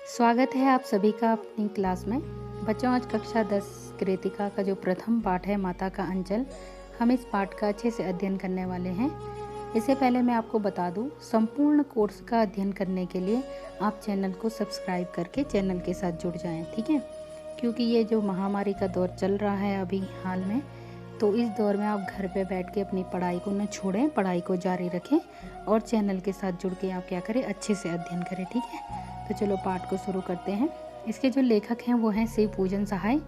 स्वागत है आप सभी का अपनी क्लास में। बच्चों, आज कक्षा 10 कृतिका का जो प्रथम पाठ है माता का अंचल, हम इस पाठ का अच्छे से अध्ययन करने वाले हैं। इससे पहले मैं आपको बता दूं, संपूर्ण कोर्स का अध्ययन करने के लिए आप चैनल को सब्सक्राइब करके चैनल के साथ जुड़ जाएं, ठीक है। क्योंकि ये जो महामारी का दौर चल रहा है अभी हाल में, तो इस दौर में आप घर पे बैठ के अपनी पढ़ाई को न छोड़ें, पढ़ाई को जारी रखें और चैनल के साथ जुड़ के आप क्या करें, अच्छे से अध्ययन करें, ठीक है। तो चलो पाठ को शुरू करते हैं। इसके जो लेखक हैं वो हैं शिव पूजन सहाय।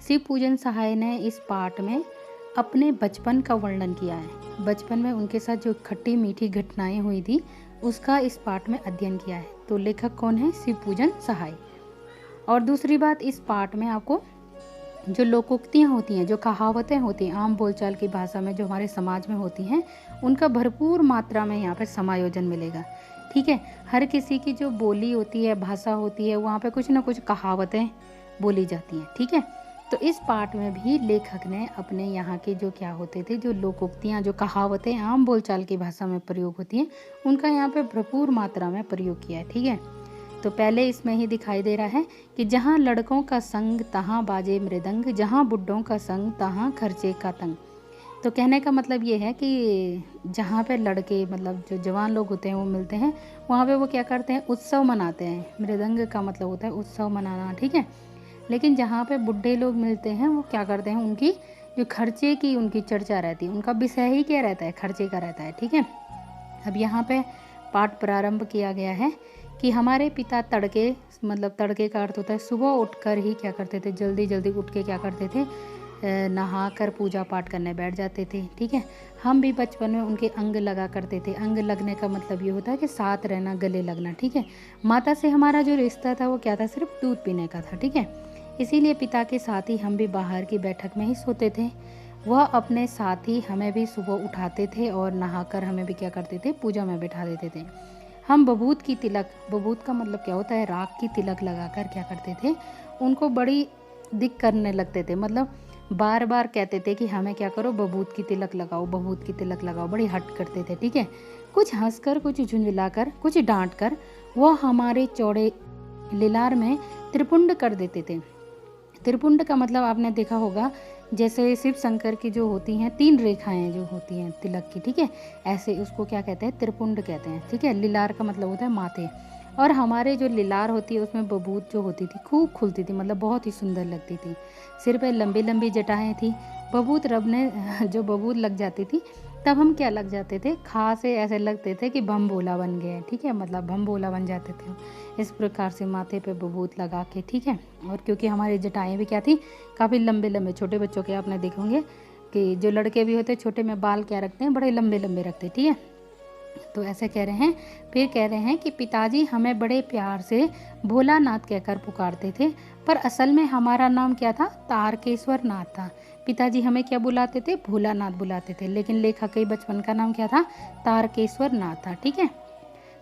शिव पूजन सहाय ने इस पाठ में अपने बचपन का वर्णन किया है। बचपन में उनके साथ जो खट्टी मीठी घटनाएं हुई थी उसका इस पाठ में अध्ययन किया है। तो लेखक कौन है? शिव पूजन सहाय। और दूसरी बात, इस पाठ में आपको जो लोकोक्तियाँ होती हैं, जो कहावतें होती हैं आम बोलचाल की भाषा में जो हमारे समाज में होती हैं, उनका भरपूर मात्रा में यहाँ पर समायोजन मिलेगा, ठीक है। हर किसी की जो बोली होती है, भाषा होती है, वहाँ पे कुछ ना कुछ कहावतें बोली जाती हैं, ठीक है। तो इस पाठ में भी लेखक ने अपने यहाँ के जो क्या होते थे, जो लोकोक्तियाँ, जो कहावतें आम बोलचाल की भाषा में प्रयोग होती हैं, उनका यहाँ पे भरपूर मात्रा में प्रयोग किया है, ठीक है। तो पहले इसमें ही दिखाई दे रहा है कि जहाँ लड़कों का संग तहाँ बाजे मृदंग, जहाँ बुड्ढों का संग तहाँ खर्चे का तंग। तो कहने का मतलब ये है कि जहाँ पे लड़के, मतलब जो जवान लोग होते हैं वो मिलते हैं, वहाँ पे वो क्या करते हैं, उत्सव मनाते हैं। मृदंग का मतलब होता है उत्सव मनाना, ठीक है। लेकिन जहाँ पे बुढ़े लोग मिलते हैं वो क्या करते हैं, उनकी जो खर्चे की उनकी चर्चा रहती है, उनका विषय ही क्या रहता है, खर्चे का रहता है, ठीक है। अब यहाँ पे पाठ प्रारंभ किया गया है कि हमारे पिता तड़के, मतलब तड़के का अर्थ होता है सुबह उठकर ही क्या करते थे, जल्दी जल्दी उठ के क्या करते थे, नहा कर पूजा पाठ करने बैठ जाते थे, ठीक है। हम भी बचपन में उनके अंग लगा करते थे। अंग लगने का मतलब ये होता है कि साथ रहना, गले लगना, ठीक है। माता से हमारा जो रिश्ता था वो क्या था, सिर्फ दूध पीने का था, ठीक है। इसीलिए पिता के साथ ही हम भी बाहर की बैठक में ही सोते थे। वह अपने साथ ही हमें भी सुबह उठाते थे और नहाकर हमें भी क्या करते थे, पूजा में बैठा देते थे। हम बबूत की तिलक, बबूत का मतलब क्या होता है, राख की तिलक लगाकर क्या करते थे, उनको बड़ी दिक करने लगते थे। मतलब बार बार कहते थे कि हमें क्या करो, बबूत की तिलक लगाओ, बबूत की तिलक लगाओ, बड़ी हट करते थे, ठीक है। कुछ हंसकर, कुछ झुंझलाकर, कुछ डांट कर वह हमारे चौड़े लिलार में त्रिपुंड कर देते थे। त्रिपुंड का मतलब आपने देखा होगा, जैसे शिव शंकर की जो होती हैं 3 रेखाएं जो होती हैं तिलक की, ठीक है, ऐसे उसको क्या कहते हैं, त्रिपुंड कहते हैं, ठीक है। लिलार का मतलब होता है माथे। और हमारे जो लिलार होती है उसमें बबूत जो होती थी खूब खुलती थी, मतलब बहुत ही सुंदर लगती थी। सिर पे लंबी लंबी जटाएं थी। बबूत रब ने जो बबूत लग जाती थी तब हम क्या लग जाते थे, खास से ऐसे लगते थे कि बम भोला बन गए, ठीक है, मतलब बम भोला बन जाते थे इस प्रकार से माथे पे बबूत लगा के, ठीक है। और क्योंकि हमारी जटाएं भी क्या थी, काफ़ी लंबे लंबे, छोटे बच्चों के आपने देखे होंगे कि जो लड़के भी होते छोटे में बाल क्या रखते हैं, बड़े लंबे लंबे रखते, ठीक है। तो ऐसे कह रहे हैं, फिर कह रहे हैं कि पिताजी हमें बड़े प्यार से भोलानाथ कहकर पुकारते थे, पर असल में हमारा नाम क्या था, तारकेश्वर नाथ था। पिताजी हमें क्या बुलाते थे, भोलानाथ बुलाते थे, लेकिन लेखक के बचपन का नाम क्या था, तारकेश्वर नाथ था, ठीक है।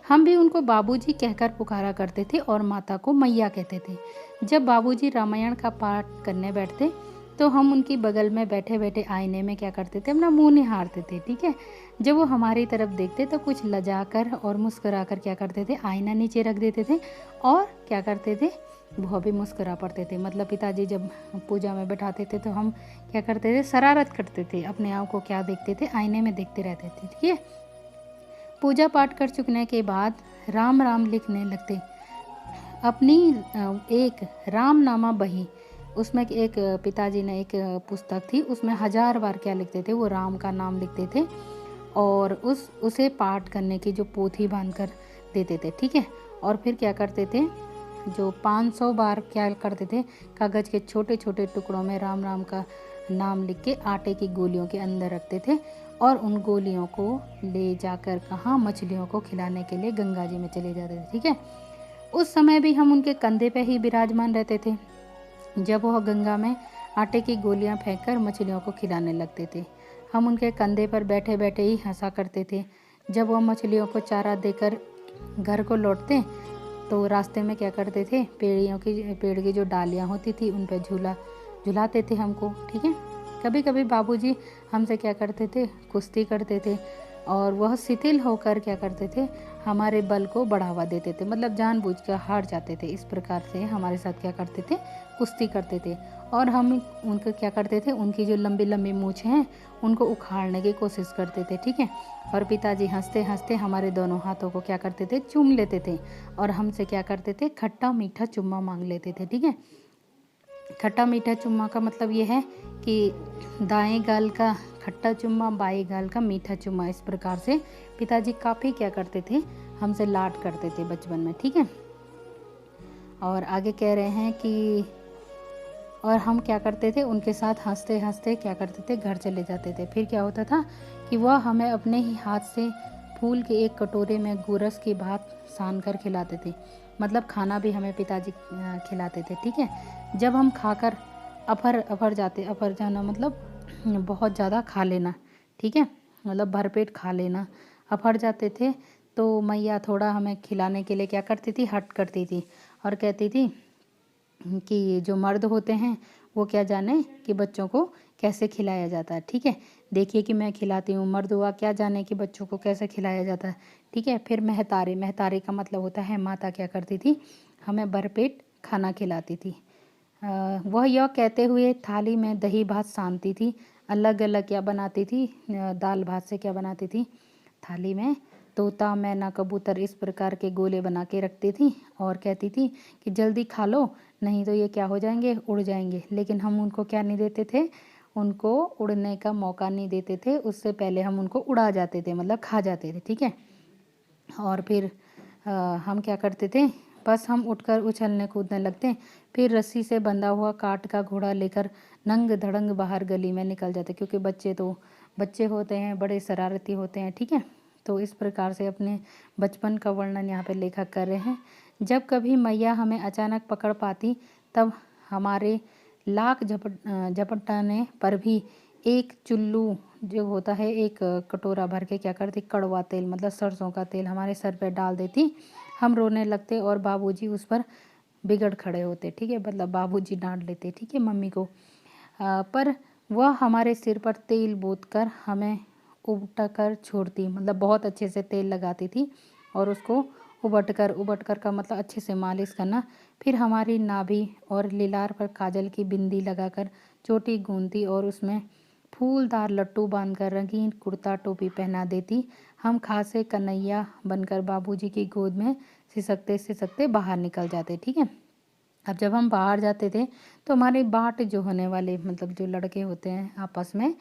हम भी उनको बाबूजी कहकर पुकारा करते थे और माता को मैया कहते थे। जब बाबूजी रामायण का पाठ करने बैठते तो हम उनकी बगल में बैठे बैठे आईने में क्या करते थे, अपना मुंह निहारते थे, ठीक है। जब वो हमारी तरफ देखते तो कुछ लजाकर और मुस्कुराकर क्या करते थे, आईना नीचे रख देते थे और क्या करते थे, वो भी मुस्कुरा पड़ते थे। मतलब पिताजी जब पूजा में बैठाते थे तो हम क्या करते थे, शरारत करते थे, अपने आप को क्या देखते थे, आईने में देखते रहते थे, ठीक है। पूजा पाठ कर चुकने के बाद राम राम लिखने लगते। अपनी एक रामनामा बही, उसमें एक पिताजी ने एक पुस्तक थी, उसमें 1000 बार क्या लिखते थे, वो राम का नाम लिखते थे और उसे पाठ करने की जो पोथी बांधकर देते थे, ठीक है। और फिर क्या करते थे, जो 500 बार क्या करते थे, कागज़ के छोटे छोटे टुकड़ों में राम राम का नाम लिख के आटे की गोलियों के अंदर रखते थे और उन गोलियों को ले जाकर कहाँ, मछलियों को खिलाने के लिए गंगा जी में चले जाते थे, ठीक है। उस समय भी हम उनके कंधे पे ही विराजमान रहते थे जब वह गंगा में आटे की गोलियां फेंककर मछलियों को खिलाने लगते थे। हम उनके कंधे पर बैठे बैठे ही हंसा करते थे। जब वह मछलियों को चारा देकर घर को लौटते तो रास्ते में क्या करते थे, पेड़ की जो डालियां होती थी उन पर झुलाते थे हमको, ठीक है। कभी कभी बाबूजी हमसे क्या करते थे, कुश्ती करते थे और वह शिथिल होकर क्या करते थे, हमारे बल को बढ़ावा देते थे, मतलब जानबूझकर हार जाते थे। इस प्रकार से हमारे साथ क्या करते थे, कुश्ती करते थे। और हम उनको क्या करते थे, उनकी जो लंबी लंबी मूछें हैं उनको उखाड़ने की कोशिश करते थे, ठीक है। और पिताजी हंसते हंसते हमारे दोनों हाथों को क्या करते थे, चूम लेते थे और हमसे क्या करते थे, खट्टा मीठा चुम्मा मांग लेते थे, ठीक है। खट्टा मीठा चुम्मा का मतलब ये है कि दाएं गाल का खट्टा चुम्मा, बाएं गाल का मीठा चुम्मा। इस प्रकार से पिताजी काफ़ी क्या करते थे, हमसे लाड करते थे बचपन में, ठीक है। और आगे कह रहे हैं कि और हम क्या करते थे, उनके साथ हंसते हंसते क्या करते थे, घर चले जाते थे। फिर क्या होता था कि वह हमें अपने ही हाथ से फूल के एक कटोरे में गोरस की भात सान कर खिलाते थे, मतलब खाना भी हमें पिताजी खिलाते थे, ठीक है। जब हम खाकर अफर जाना मतलब बहुत ज़्यादा खा लेना, ठीक है, मतलब भरपेट खा लेना, अफर जाते थे तो मैया थोड़ा हमें खिलाने के लिए क्या करती थी, हट करती थी और कहती थी कि जो मर्द होते हैं वो क्या जाने कि बच्चों को कैसे खिलाया जाता है, ठीक है। देखिए कि मैं खिलाती हूँ, मर्द हुआ क्या जाने कि बच्चों को कैसे खिलाया जाता है, ठीक है। फिर महतारी का मतलब होता है माता, क्या करती थी, हमें भरपेट खाना खिलाती थी। वह यह कहते हुए थाली में दही भात सानती थी। अलग अलग क्या बनाती थी, दाल भात से क्या बनाती थी, थाली में तोता मैना कबूतर इस प्रकार के गोले बना के रखती थी और कहती थी कि जल्दी खा लो, नहीं तो ये क्या हो जाएंगे, उड़ जाएंगे। लेकिन हम उनको क्या नहीं देते थे, उनको उड़ने का मौका नहीं देते थे, उससे पहले हम उनको उड़ा जाते थे, मतलब खा जाते थे, ठीक है। और फिर हम क्या करते थे, बस हम उठकर उछलने कूदने लगते। फिर रस्सी से बंधा हुआ काठ का घोड़ा लेकर नंग धड़ंग बाहर गली में निकल जाते, क्योंकि बच्चे होते हैं, बड़े शरारती होते हैं, ठीक है। तो इस प्रकार से अपने बचपन का वर्णन यहाँ पे लेखक कर रहे हैं। जब कभी मैया हमें अचानक पकड़ पाती तब हमारे लाख झपटाने पर भी एक चुल्लू जो होता है, एक कटोरा भर के क्या करती, कड़वा तेल मतलब सरसों का तेल हमारे सर पे डाल देती। हम रोने लगते और बाबूजी उस पर बिगड़ खड़े होते, ठीक है, मतलब बाबूजी डांट लेते, ठीक है, मम्मी को। पर वह हमारे सिर पर तेल बोत कर हमें उबटा कर छोड़ती, मतलब बहुत अच्छे से तेल लगाती थी और उसको उबट कर का मतलब अच्छे से मालिश करना। फिर हमारी नाभि और लीलार पर काजल की बिंदी लगाकर चोटी गूंथती और उसमें फूलदार लट्टू बांधकर रंगीन कुर्ता टोपी पहना देती। हम खासे कन्हैया बनकर बाबूजी की गोद में सिसकते सिसकते बाहर निकल जाते, ठीक है। अब जब हम बाहर जाते थे तो हमारे बाट जो होने वाले मतलब जो लड़के होते हैं आपस में,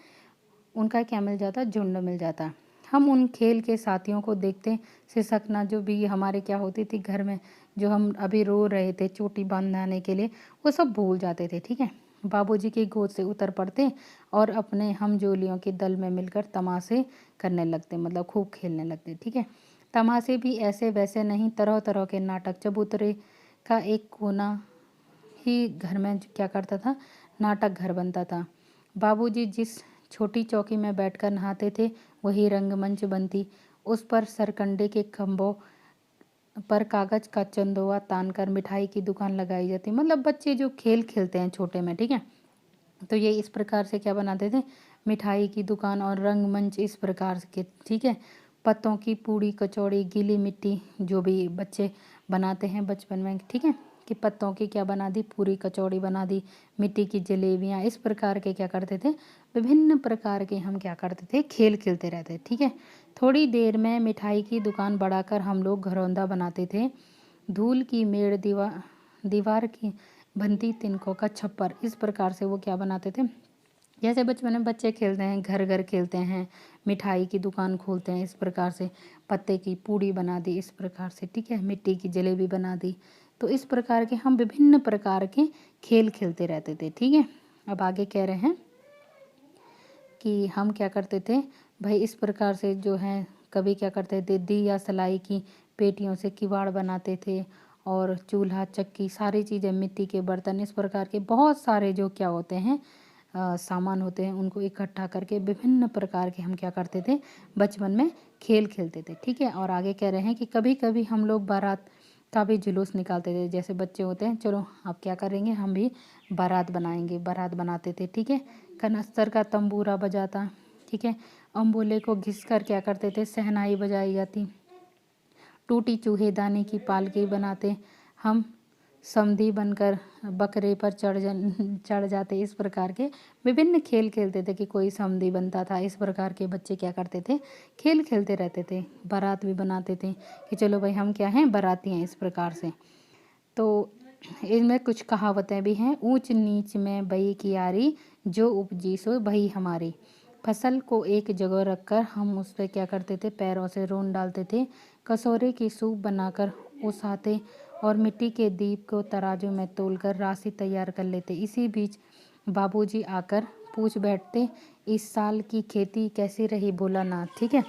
उनका क्या मिल जाता, झुंड मिल जाता। हम उन खेल के साथियों को देखते सिसकना, जो भी हमारे क्या होती थी घर में, जो हम अभी रो रहे थे चोटी बांधने के लिए, वो सब भूल जाते थे, ठीक है। बाबूजी की गोद से उतर पड़ते और अपने हम जोलियों के दल में मिलकर तमाशे करने लगते, मतलब खूब खेलने लगते, ठीक है। तमाशे भी ऐसे वैसे नहीं, तरह तरह के नाटक। चबूतरे का एक कोना ही घर में क्या करता था, नाटक घर बनता था। बाबूजी जिस छोटी चौकी में बैठकर नहाते थे वही रंगमंच बनती। उस पर सरकंडे के खंभों पर कागज का चंदोवा तानकर मिठाई की दुकान लगाई जाती, मतलब बच्चे जो खेल खेलते हैं छोटे में, ठीक है। तो ये इस प्रकार से क्या बनाते थे, मिठाई की दुकान और रंगमंच इस प्रकार के, ठीक है। पत्तों की पूड़ी कचौड़ी गीली मिट्टी जो भी बच्चे बनाते हैं बचपन में, ठीक है, कि पत्तों की क्या बना दी, पूरी कचौड़ी बना दी, मिट्टी की जलेबियाँ, इस प्रकार के क्या करते थे, विभिन्न प्रकार के हम क्या करते थे, खेल खेलते रहते, ठीक है। थोड़ी देर में मिठाई की दुकान बढ़ाकर हम लोग घरौंदा बनाते थे। धूल की मेड़ दीवार की बनती तिनकों का छप्पर, इस प्रकार से वो क्या बनाते थे, जैसे बचपन में बच्चे खेलते हैं, घर घर खेलते हैं, मिठाई की दुकान खोलते हैं, इस प्रकार से पत्ते की पूड़ी बना दी, इस प्रकार से, ठीक है, मिट्टी की जलेबी बना दी। तो इस प्रकार के हम विभिन्न प्रकार के खेल खेलते रहते थे, ठीक है। अब आगे कह रहे हैं कि हम क्या करते थे भाई, इस प्रकार से जो है कभी क्या करते थे, दिया सलाई की पेटियों से किवाड़ बनाते थे और चूल्हा चक्की सारी चीज़ें, मिट्टी के बर्तन, इस प्रकार के बहुत सारे जो क्या होते हैं सामान होते हैं, उनको इकट्ठा करके विभिन्न प्रकार के हम क्या करते थे, बचपन में खेल खेलते थे, ठीक है। और आगे कह रहे हैं कि कभी कभी हम लोग बारात का भी जुलूस निकालते थे। जैसे बच्चे होते हैं, चलो आप क्या करेंगे, हम भी बारात बनाएंगे, बारात बनाते थे, ठीक है। कनस्तर का तंबूरा बजाता, ठीक है, अम्बोले को घिस कर क्या करते थे, शहनाई बजाई जाती। टूटी चूहेदानी की पालकी बनाते हम, समधी बनकर बकरे पर चढ़ जाते। इस प्रकार के विभिन्न खेल खेलते थे कि कोई समधी बनता था। इस प्रकार के बच्चे क्या करते थे, खेल खेलते रहते थे। बारात भी बनाते थे कि चलो भाई हम क्या हैं, बाराती हैं, इस प्रकार से। तो इनमें कुछ कहावतें भी हैं। ऊंच नीच में बई कियारी, जो उपजी सो भई हमारी। फसल को एक जगह रखकर हम उस पर क्या करते थे, पैरों से रोन डालते थे। कसौरे की सूप बनाकर उसाते और मिट्टी के दीप को तराजू में तोलकर राशि तैयार कर लेते। इसी बीच बाबूजी आकर पूछ बैठते, इस साल की खेती कैसी रही भोलानाथ। ठीक है,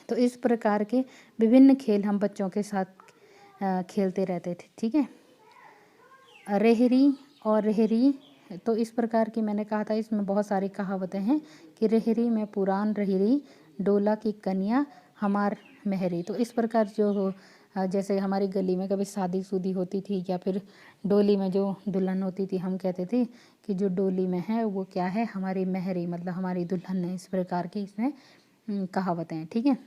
तो इस प्रकार के विभिन्न खेल हम बच्चों के साथ खेलते रहते थे। ठीक है, रेहरी और रेहरी, तो इस प्रकार की मैंने कहा था, इसमें बहुत सारी कहावतें हैं कि रेहरी में पुरान रेहरी, डोला की कन्या हमार मेहरी। तो इस प्रकार जो जैसे हमारी गली में कभी शादी शुदी होती थी या फिर डोली में जो दुल्हन होती थी, हम कहते थे कि जो डोली में है वो क्या है, हमारी मेहरी, मतलब हमारी दुल्हन है। इस प्रकार की इसमें कहावतें हैं। ठीक है,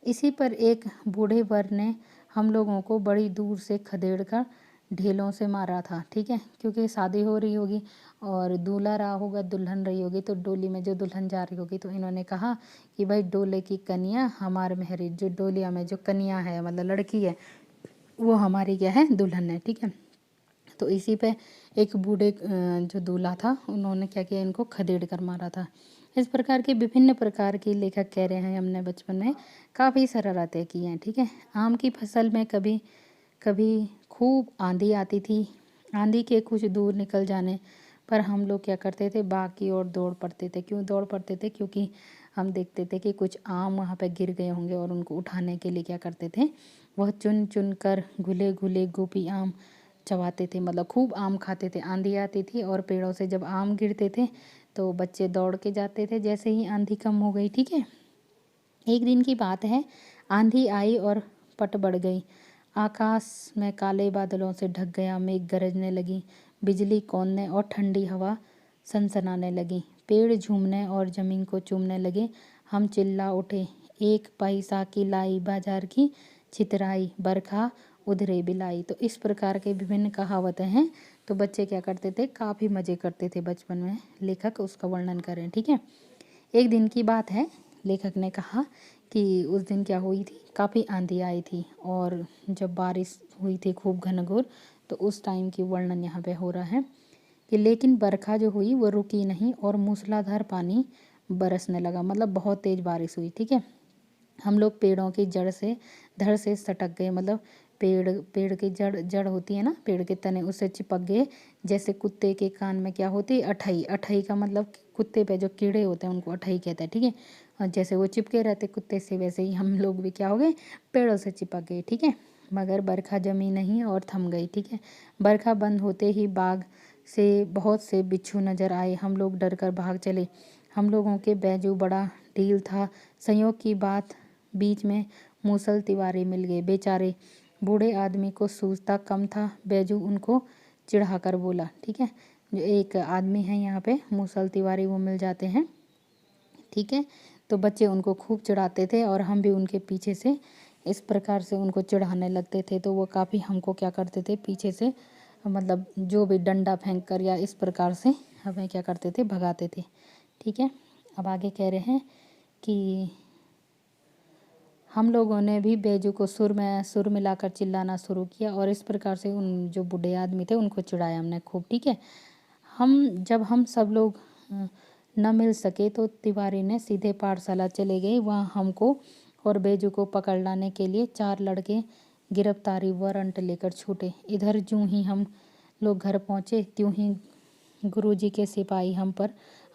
इसी पर एक बूढ़े वर ने हम लोगों को बड़ी दूर से खदेड़ कर ढेलों से मारा था। ठीक है, क्योंकि शादी हो रही होगी और दूल्हा रहा होगा, दुल्हन रही होगी, तो डोली में जो दुल्हन जा रही होगी, तो इन्होंने कहा कि भाई डोले की कन्या हमारे मेहरी, जो डोलिया में जो कन्या है मतलब लड़की है, वो हमारी क्या है, दुल्हन है। ठीक है, तो इसी पे एक बूढ़े जो दूल्हा था, उन्होंने क्या किया, इनको खदेड़ कर मारा था। इस प्रकार के विभिन्न प्रकार के लेखक कह रहे हैं हमने बचपन में काफ़ी शरारतें की हैं। ठीक है, आम की फसल में कभी कभी खूब आंधी आती थी। आंधी के कुछ दूर निकल जाने पर हम लोग क्या करते थे, बाग की ओर दौड़ पड़ते थे। क्यों दौड़ पड़ते थे, क्योंकि हम देखते थे कि कुछ आम वहाँ पे गिर गए होंगे और उनको उठाने के लिए क्या करते थे, वह चुन चुन कर घुले घुले गोपी आम चबाते थे। मतलब खूब आम खाते थे। आंधी आती थी और पेड़ों से जब आम गिरते थे तो बच्चे दौड़ के जाते थे जैसे ही आंधी कम हो गई। ठीक है, एक दिन की बात है, आंधी आई और पट बढ़ गई। आकाश में काले बादलों से ढक गया। मेघ गरजने लगी, बिजली कौंदने और ठंडी हवा सनसनाने लगी। पेड़ झूमने और जमीन को चूमने लगे। हम चिल्ला उठे, एक पैसा की लाई बाजार की छितराई, बरखा उधरे बिलाई। तो इस प्रकार के विभिन्न कहावतें हैं। तो बच्चे क्या करते थे, काफ़ी मज़े करते थे बचपन में। लेखक उसका वर्णन करें। ठीक है, एक दिन की बात है, लेखक ने कहा कि उस दिन क्या हुई थी, काफ़ी आंधी आई थी और जब बारिश हुई थी खूब घनघोर, तो उस टाइम की वर्णन यहाँ पे हो रहा है कि लेकिन बरखा जो हुई वो रुकी नहीं और मूसलाधार पानी बरसने लगा। मतलब बहुत तेज़ बारिश हुई। ठीक है, हम लोग पेड़ों की जड़ से धड़ से सटक गए। मतलब पेड़ की जड़ जड़ होती है ना, पेड़ के तने, उससे चिपक गए। जैसे कुत्ते के कान में क्या होती है, अठई। अठई का मतलब कुत्ते पे जो कीड़े होते हैं उनको अठई कहते हैं। ठीक है, और जैसे वो चिपके रहते कुत्ते से, वैसे ही हम लोग भी क्या हो गए, पेड़ों से चिपक गए। ठीक है, मगर बरखा जमी नहीं और थम गई। ठीक है, बरखा बंद होते ही बाग से बहुत से बिच्छू नजर आए। हम लोग डर कर भाग चले। हम लोगों के बैजू बड़ा ढील था। संयोग की बात, बीच में मूसल तिवारी मिल गए। बेचारे बूढ़े आदमी को सूझता कम था। बैजू उनको चिढ़ाकर बोला। ठीक है, जो एक आदमी है यहाँ पे मूसल तिवारी, वो मिल जाते हैं। ठीक है, तो बच्चे उनको खूब चिढ़ाते थे और हम भी उनके पीछे से इस प्रकार से उनको चिढ़ाने लगते थे। तो वो काफ़ी हमको क्या करते थे, पीछे से मतलब जो भी डंडा फेंक कर या इस प्रकार से हमें क्या करते थे, भगाते थे। ठीक है, अब आगे कह रहे हैं कि हम लोगों ने भी बैजू को सुर मिलाकर चिल्लाना शुरू किया और इस प्रकार से उन जो बूढ़े आदमी थे उनको चिढ़ाया हमने खूब। ठीक है, हम सब लोग न मिल सके तो तिवारी ने सीधे पाठशाला चले गए। वहाँ हमको और बैजू को पकड़ लाने के लिए 4 लड़के गिरफ्तारी वारंट लेकर छूटे। इधर जूं ही हम लोग घर पहुँचे, त्यों ही गुरुजी के सिपाही हम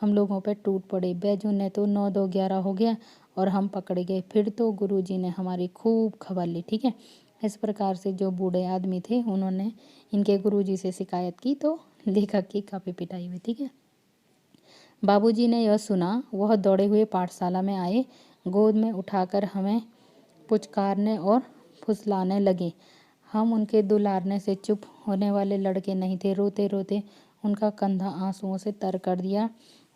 लोगों पर टूट पड़े। बैजू ने तो 9-2-11 हो गया और हम पकड़े गए। फिर तो गुरुजी ने हमारी खूब खबर ली। ठीक है, इस प्रकार से जो बूढ़े आदमी थे उन्होंने इनके गुरुजी से शिकायत की, तो लेखक की काफ़ी पिटाई हुई। ठीक है, बाबूजी ने यह सुना, वह दौड़े हुए पाठशाला में आए। गोद में उठाकर हमें पुचकारने और फुसलाने लगे। हम उनके दुलारने से चुप होने वाले लड़के नहीं थे। रोते रोते उनका कंधा आंसुओं से तर कर दिया।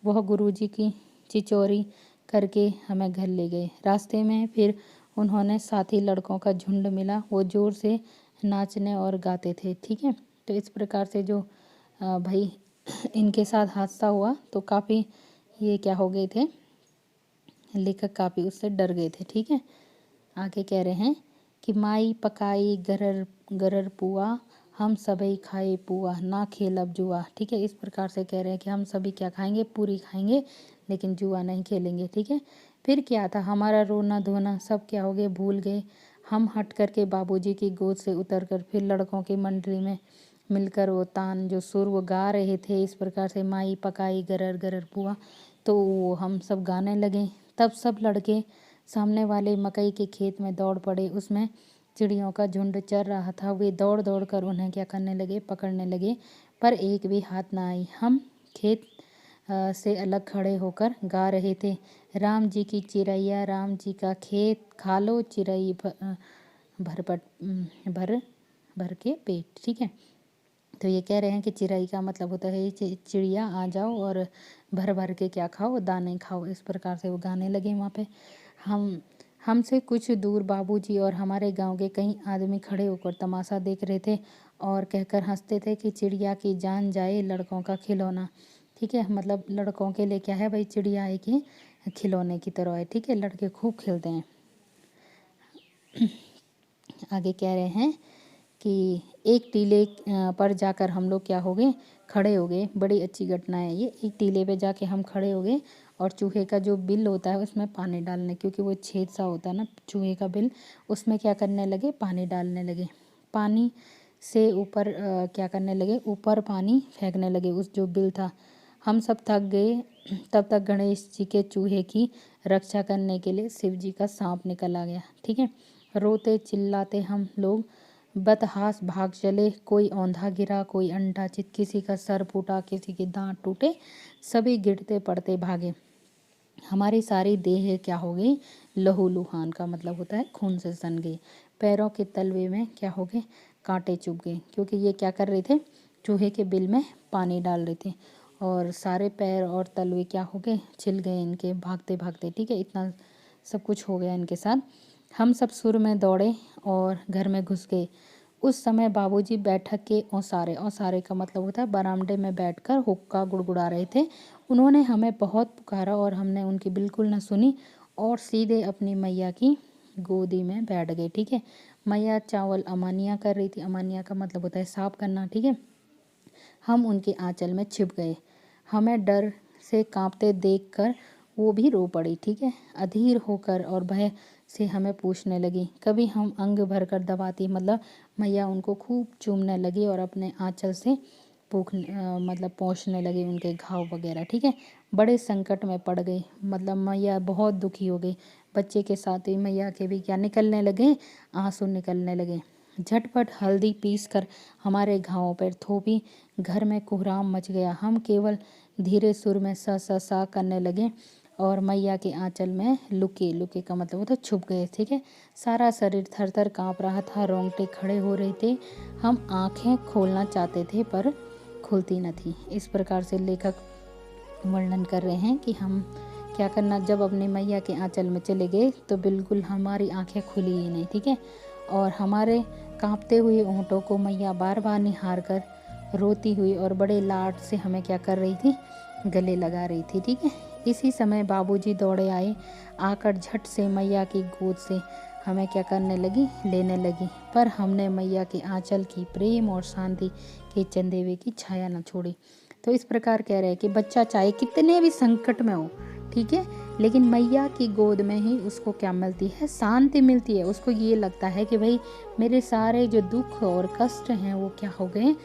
वह गुरुजी की चिचोरी करके हमें घर ले गए। रास्ते में फिर उन्होंने साथी लड़कों का झुंड मिला, वो ज़ोर से नाचने और गाते थे। ठीक है, तो इस प्रकार से जो भाई इनके साथ हादसा हुआ तो काफ़ी ये क्या हो गए थे, लेखक काफ़ी उससे डर गए थे। ठीक है, आगे कह रहे हैं कि माई पकाई गरर गरर पुआ, हम सभी खाए पुआ, ना खेल अब जुआ। ठीक है, इस प्रकार से कह रहे हैं कि हम सभी क्या खाएंगे, पूरी खाएंगे, लेकिन जुआ नहीं खेलेंगे। ठीक है, फिर क्या था, हमारा रोना धोना सब क्या हो गए, भूल गए। हम हट करके बाबूजी की गोद से उतर कर फिर लड़कों की मंडली में मिलकर वो तान जो सुर वो गा रहे थे, इस प्रकार से माई पकाई गरर गरर पुआ, तो वो हम सब गाने लगे। तब सब लड़के सामने वाले मकई के खेत में दौड़ पड़े। उसमें चिड़ियों का झुंड चर रहा था। वे दौड़ दौड़ कर उन्हें क्या करने लगे, पकड़ने लगे, पर एक भी हाथ ना आई। हम खेत से अलग खड़े होकर गा रहे थे, राम जी की चिड़ैया, राम जी का खेत, खा लो चिड़ई भर भर के पेट। ठीक है, तो ये कह रहे हैं कि चिड़ई का मतलब होता है चिड़िया, आ जाओ और भर भर के क्या खाओ, दाने खाओ। इस प्रकार से वो गाने लगे वहाँ पे। हमसे कुछ दूर बाबूजी और हमारे गांव के कई आदमी खड़े होकर तमाशा देख रहे थे और कहकर हंसते थे कि चिड़िया की जान जाए लड़कों का खिलौना। ठीक है, मतलब लड़कों के लिए क्या है भाई, चिड़िया है कि खिलौने की तरह है। ठीक है, लड़के खूब खेलते हैं। आगे कह रहे हैं कि एक टीले पर जाकर हम लोग क्या हो गए, खड़े हो गए। बड़ी अच्छी घटना है ये। एक टीले पे जाके हम खड़े हो गए और चूहे का जो बिल होता है उसमें पानी डालने, क्योंकि वो छेद सा होता है ना चूहे का बिल, उसमें क्या करने लगे, पानी डालने लगे। पानी से ऊपर क्या करने लगे, ऊपर पानी फेंकने लगे उस जो बिल था। हम सब थक गए। तब तक गणेश जी के चूहे की रक्षा करने के लिए शिव जी का सांप निकल आ गया। ठीक है, रोते चिल्लाते हम लोग बदहास भाग चले। कोई औंधा गिरा, कोई अंडा चित, किसी का सर फूटा, किसी के दांत टूटे, सभी गिरते पड़ते भागे। हमारी सारी देह क्या हो गई, लहूलुहान का मतलब होता है खून से सन गई। पैरों के तलवे में क्या हो गए, कांटे चुभ गए, क्योंकि ये क्या कर रहे थे, चूहे के बिल में पानी डाल रहे थे और सारे पैर और तलवे क्या हो गए, छिल गए इनके भागते भागते। ठीक है, इतना सब कुछ हो गया इनके साथ। हम सब सुर में दौड़े और घर में घुस गए। उस समय बाबूजी बैठक के औसारे, औसारे का मतलब होता है बरामदे में बैठकर हुक्का गुड़गुड़ा रहे थे। उन्होंने हमें बहुत पुकारा और हमने उनकी बिल्कुल न सुनी और सीधे अपनी मैया की गोदी में बैठ गए। ठीक है, मैया चावल अमानिया कर रही थी। अमानिया का मतलब होता है साफ करना। ठीक है, हम उनके आंचल में छिप गए। हमें डर से कांपते देखकर वो भी रो पड़ी। ठीक है, अधीर होकर और भय से हमें पूछने लगी। कभी हम अंग भरकर दबाती, मतलब मैया उनको खूब चूमने लगी और अपने आंचल से मतलब पोंछने लगी उनके घाव वगैरह। ठीक है, बड़े संकट में पड़ गई, मतलब मैया बहुत दुखी हो गई। बच्चे के साथ ही मैया के भी क्या निकलने लगे, आंसू निकलने लगे। झटपट हल्दी पीस कर हमारे घावों पर थोपी। घर में कोहराम मच गया। हम केवल धीरे सुर में सा सा सा करने लगे और मैया के आंचल में लुके, लुके का मतलब होता है छुप गए। ठीक है, सारा शरीर थर थर काँप रहा था, रोंगटे खड़े हो रहे थे। हम आंखें खोलना चाहते थे पर खुलती न थी। इस प्रकार से लेखक वर्णन कर रहे हैं कि हम क्या करना, जब अपनी मैया के आंचल में चले गए तो बिल्कुल हमारी आंखें खुली ही नहीं। ठीक है, और हमारे कांपते हुए होंठों को मैया बार बार निहार कर रोती हुई और बड़े लाड से हमें क्या कर रही थी, गले लगा रही थी। ठीक है, इसी समय बाबूजी दौड़े आए। आकर झट से मैया की गोद से हमें क्या करने लगी, लेने लगी। पर हमने मैया के आंचल की प्रेम और शांति के चंदेवे की छाया न छोड़ी। तो इस प्रकार कह रहे हैं कि बच्चा चाहे कितने भी संकट में हो, ठीक है, लेकिन मैया की गोद में ही उसको क्या मिलती है, शांति मिलती है। उसको ये लगता है कि भाई मेरे सारे जो दुख और कष्ट हैं वो क्या हो गए,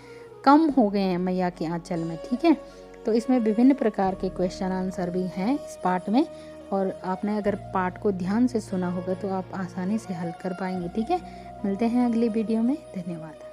कम हो गए हैं मैया के आंचल में। ठीक है, तो इसमें विभिन्न प्रकार के क्वेश्चन आंसर भी हैं इस पार्ट में, और आपने अगर पार्ट को ध्यान से सुना होगा तो आप आसानी से हल कर पाएंगे। ठीक है, मिलते हैं अगली वीडियो में। धन्यवाद।